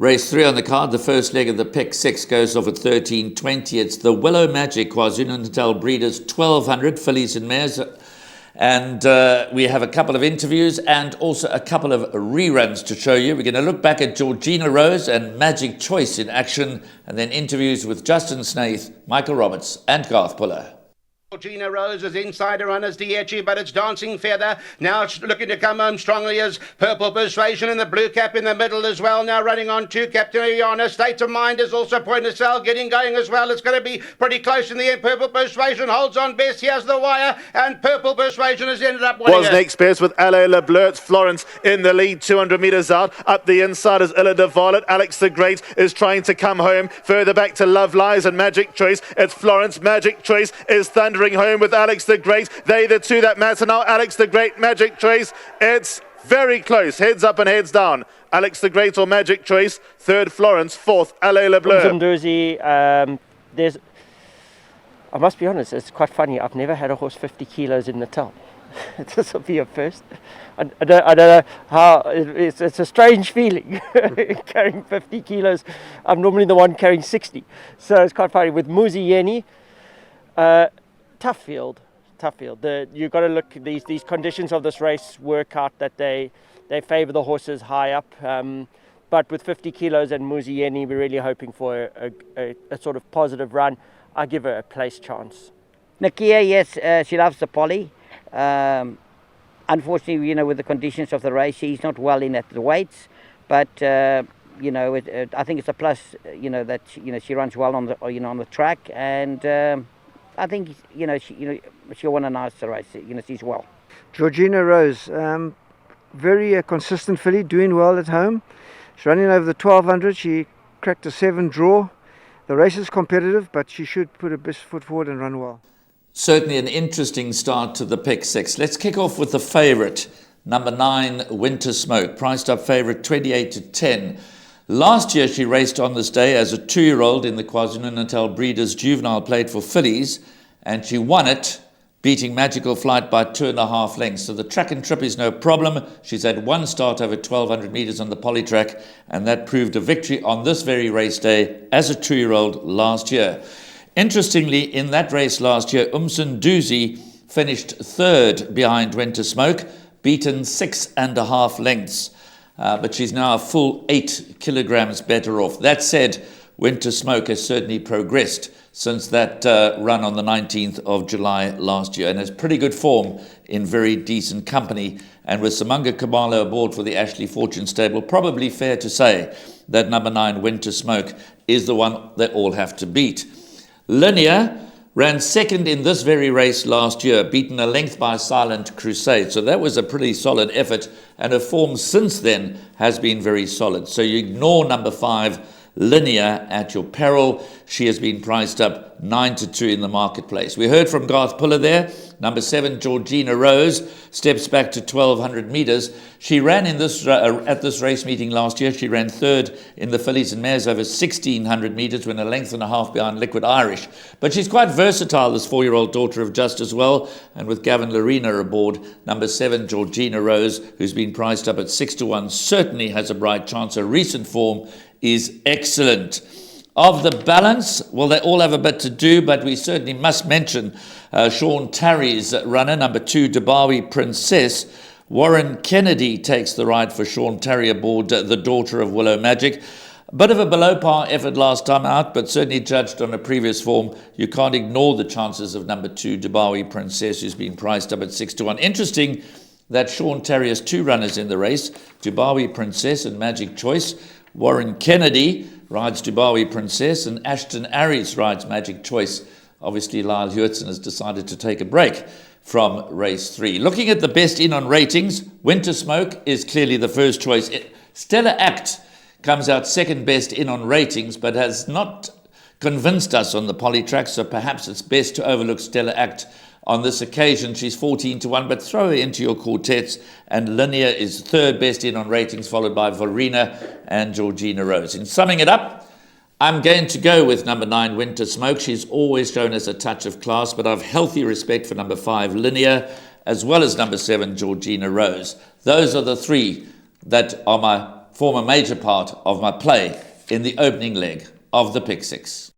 Race 3 on the card, the first leg of the pick 6 goes off at 13:20. It's the Willow Magic KwaZulu-Natal Breeders 1200 fillies and mares. And we have a couple of interviews and also a couple of reruns to show you. We're going to look back at Georgina Rose and Magic Choice in action, and then interviews with Justin Snaith, Michael Roberts and Garth Puller. Georgina Rose is inside her runners Dietchi, but it's Dancing Feather. Now it's looking to come home strongly as Purple Persuasion in the blue cap in the middle as well. Now running on to Captain Iana. State of Mind is also Point of Sale getting going as well. It's going to be pretty close in the end. Purple Persuasion holds on best. Here's the wire, and Purple Persuasion has ended up winning. Was next best with Alain Lebleurt's Florence in the lead, 200 metres out. Up the inside is Illa de Varlet. Alex the Great is trying to come home. Further back to Love Lies and Magic Choice. It's Florence. Magic Choice is thundering home with Alex the Great. They the two that matter now. Alex the Great, Magic Choice. It's very close. Heads up and heads down. Alex the Great or Magic Choice. Third Florence. Fourth Alain Lebleur. I must be honest, it's quite funny. I've never had a horse 50 kilos in Natal. This will be a first. I don't know how, it's a strange feeling carrying 50 kilos. I'm normally the one carrying 60. So it's quite funny. With Muzieni, tough field. You've got to look at these conditions of this race work out that they favour the horses high up. But with 50 kilos and Muzieni, we're really hoping for a sort of positive run. I give her a place chance. Nakia, yes, she loves the poly. Unfortunately, with the conditions of the race, she's not well in at the weights. But I think it's a plus. That she runs well on the track, and I think she'll win a nice race. She's well. Georgina Rose, very consistent filly, doing well at home. She's running over the 1200. She cracked a 7 draw. The race is competitive, but she should put her best foot forward and run well. Certainly an interesting start to the pick 6. Let's kick off with the favourite, number 9, Winter Smoke, priced up favourite 28-10. Last year she raced on this day as a 2-year-old in the KwaZulu-Natal Breeders Juvenile Plate for fillies, and she won it, beating Magical Flight by 2.5 lengths. So the track and trip is no problem. She's had one start over 1,200 metres on the polytrack, and that proved a victory on this very race day as a 2-year-old last year. Interestingly, in that race last year, Umsunduzi finished 3rd behind Winter Smoke, beaten 6.5 lengths. But she's now a full 8 kilograms better off. That said, Winter Smoke has certainly progressed since that run on the 19th of July last year, and has pretty good form in very decent company. And with Samanga Kamalo aboard for the Ashley Fortune stable, probably fair to say that number 9, Winter Smoke, is the one they all have to beat. Linear ran 2nd in this very race last year, beaten a length by Silent Crusade. So that was a pretty solid effort, and her form since then has been very solid. So you ignore number 5, Linear, at your peril. She has been priced up 9-2 in the marketplace. We heard from Garth Puller there. Number 7, Georgina Rose, steps back to 1,200 metres. She ran in this at this race meeting last year. She ran 3rd in the fillies and mares over 1,600 metres, when a length and a half behind Liquid Irish. But she's quite versatile, this 4-year-old daughter of Just as well. And with Gavin Lorena aboard, number 7, Georgina Rose, who's been priced up at 6-1, certainly has a bright chance. Her recent form is excellent. Of the balance, well, they all have a bit to do, but we certainly must mention Sean Tarry's runner, number 2, Dubawi Princess. Warren Kennedy takes the ride for Sean Tarry aboard the daughter of Willow Magic. A bit of a below-par effort last time out, but certainly judged on a previous form. You can't ignore the chances of number 2, Dubawi Princess, who's been priced up at 6-1. Interesting that Sean Tarry has 2 runners in the race, Dubawi Princess and Magic Choice. Warren Kennedy rides Dubawi Princess, and Ashton Aries rides Magic Choice. Obviously, Lyle Hewitson has decided to take a break from race 3. Looking at the best in on ratings, Winter Smoke is clearly the first choice. Stellar Act comes out second best in on ratings, but has not convinced us on the polytrack, so perhaps it's best to overlook Stellar Act on this occasion. She's 14-1, but throw her into your quartets, and Linear is 3rd best in on ratings, followed by Verena and Georgina Rose. In summing it up, I'm going to go with number 9, Winter Smoke. She's always shown us a touch of class, but I've healthy respect for number 5, Linear, as well as number 7, Georgina Rose. Those are the 3 that are my form a major part of my play in the opening leg of the Pick Six.